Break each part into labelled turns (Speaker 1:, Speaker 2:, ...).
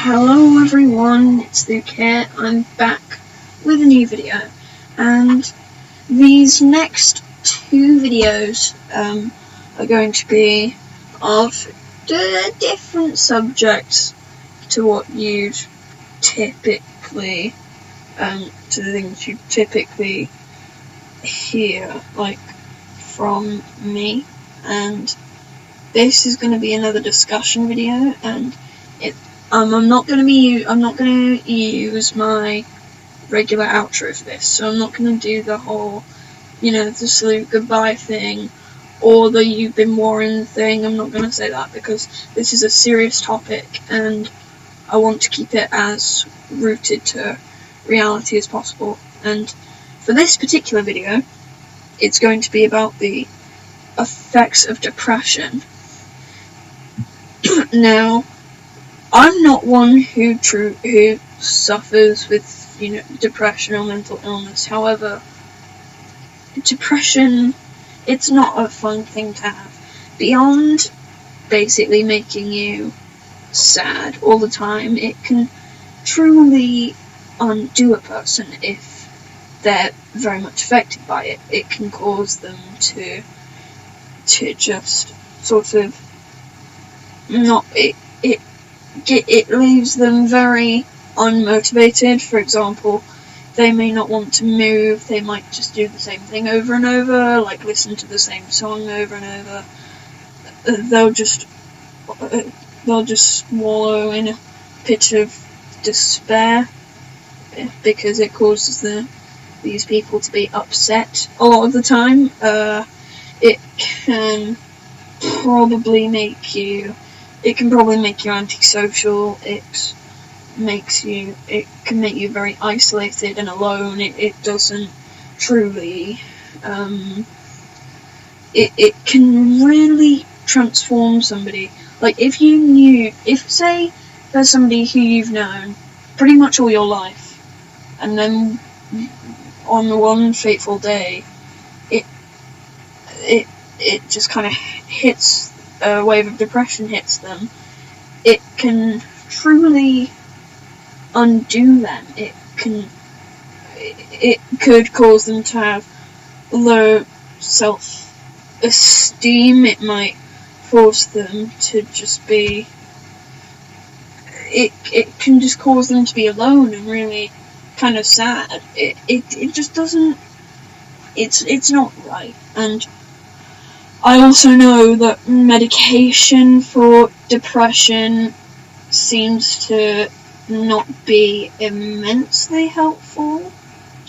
Speaker 1: Hello everyone, it's Luke here. I'm back with a new video, and these next two videos are going to be of different subjects to what you'd typically, to the things you typically hear, like, from me. And this is going to be another discussion video, and I'm not going to use my regular outro for this, so I'm not going to do the whole, the salute goodbye thing, or the you've been warned thing. I'm not going to say that, because this is a serious topic, and I want to keep it as rooted to reality as possible. And for this particular video, it's going to be about the effects of depression. Now, I'm not one who suffers with, depression or mental illness. However, depression, it's not a fun thing to have. Beyond basically making you sad all the time, it can truly undo a person if they're very much affected by it. It can cause them to just sort of it leaves them very unmotivated. For example, they may not want to move, they might just do the same thing over and over, like listen to the same song over and over. They'll just wallow in a pit of despair, because it causes these people to be upset a lot of the time. It can probably make you antisocial. It can make you very isolated and alone. It doesn't truly, it can really transform somebody. Like, if say there's somebody who you've known pretty much all your life, and then on the one fateful day, it just kind of hits, a wave of depression hits them, it can truly undo them. It could cause them to have low self-esteem. It might force them to just be, it can just cause them to be alone and really kind of sad. It just doesn't, it's not right. And I also know that medication for depression seems to not be immensely helpful.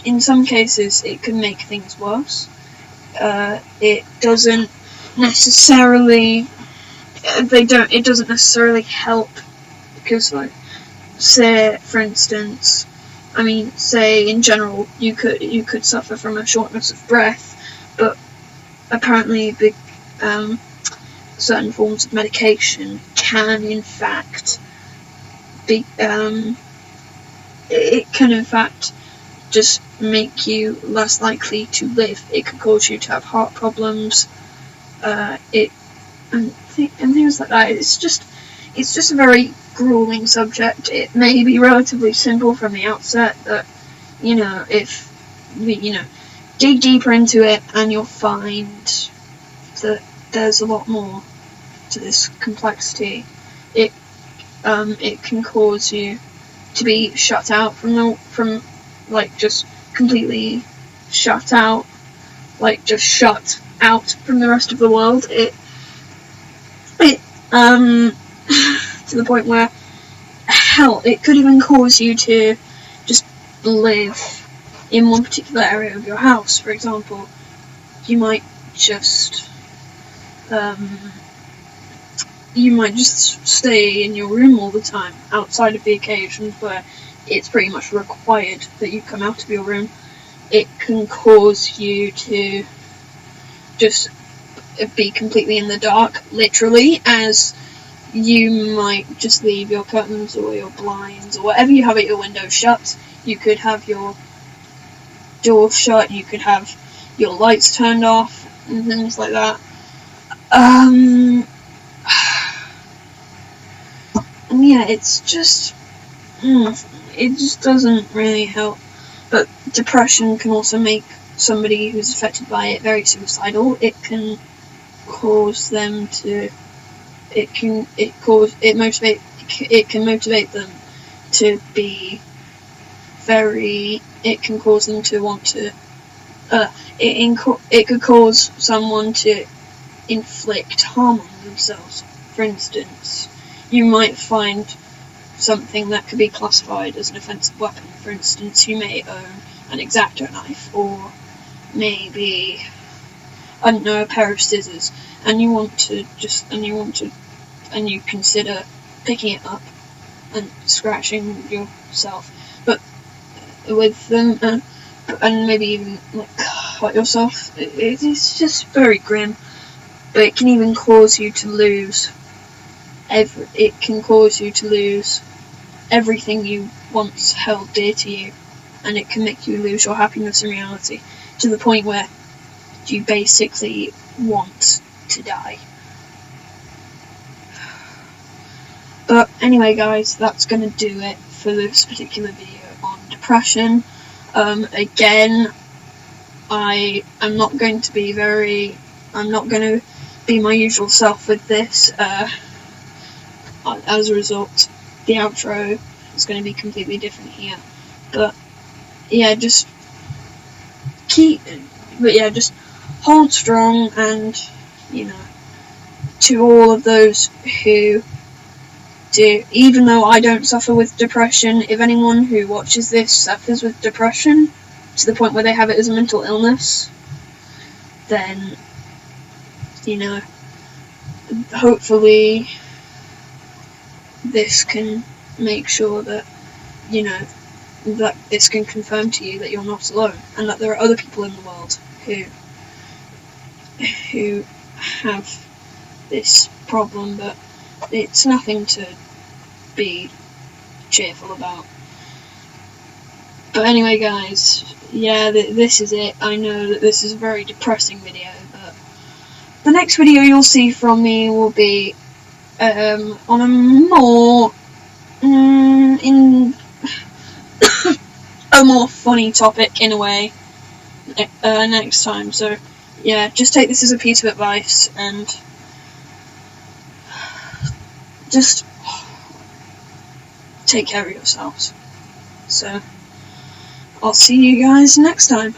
Speaker 1: In some cases, it can make things worse. It doesn't necessarily help, because, like, say, for instance, say in general, you could suffer from a shortness of breath, but apparently certain forms of medication can in fact just make you less likely to live. It could cause you to have heart problems, and things like that. It's just a very grueling subject. It may be relatively simple from the outset, but if dig deeper into it, and you'll find that there's a lot more to this complexity. It can cause you to be shut out just completely shut out, just shut out from the rest of the world. It to the point where, hell, it could even cause you to just live in one particular area of your house. For example, you might just stay in your room all the time, outside of the occasions where it's pretty much required that you come out of your room. It can cause you to just be completely in the dark, literally, as you might just leave your curtains or your blinds or whatever you have at your window shut. You could have your door shut, you could have your lights turned off, and things like that. And yeah, it's just it just doesn't really help. But depression can also make somebody who's affected by it very suicidal. It can cause them to. It can motivate them to be very. It can cause them to want to. It could cause someone to inflict harm on themselves. For instance, you might find something that could be classified as an offensive weapon. For instance, you may own an X-Acto knife, or maybe, I don't know, a pair of scissors, and you consider picking it up and scratching yourself, but with them, and maybe even cut yourself. It's just very grim. But it can even cause you to lose everything you once held dear to you, and it can make you lose your happiness and reality to the point where you basically want to die. But anyway, guys, that's gonna do it for this particular video on depression. Again, I'm not going to be my usual self with this. As a result, the outro is going to be completely different here. But yeah, just hold strong, and to all of those who do, even though I don't suffer with depression, if anyone who watches this suffers with depression to the point where they have it as a mental illness, then hopefully this can make sure that that this can confirm to you that you're not alone, and that there are other people in the world who have this problem, but it's nothing to be cheerful about. But anyway, guys, yeah, this is it. I know that this is a very depressing video, but the next video you'll see from me will be on a more a more funny topic in a way next time. So yeah, just take this as a piece of advice and just take care of yourselves. So I'll see you guys next time.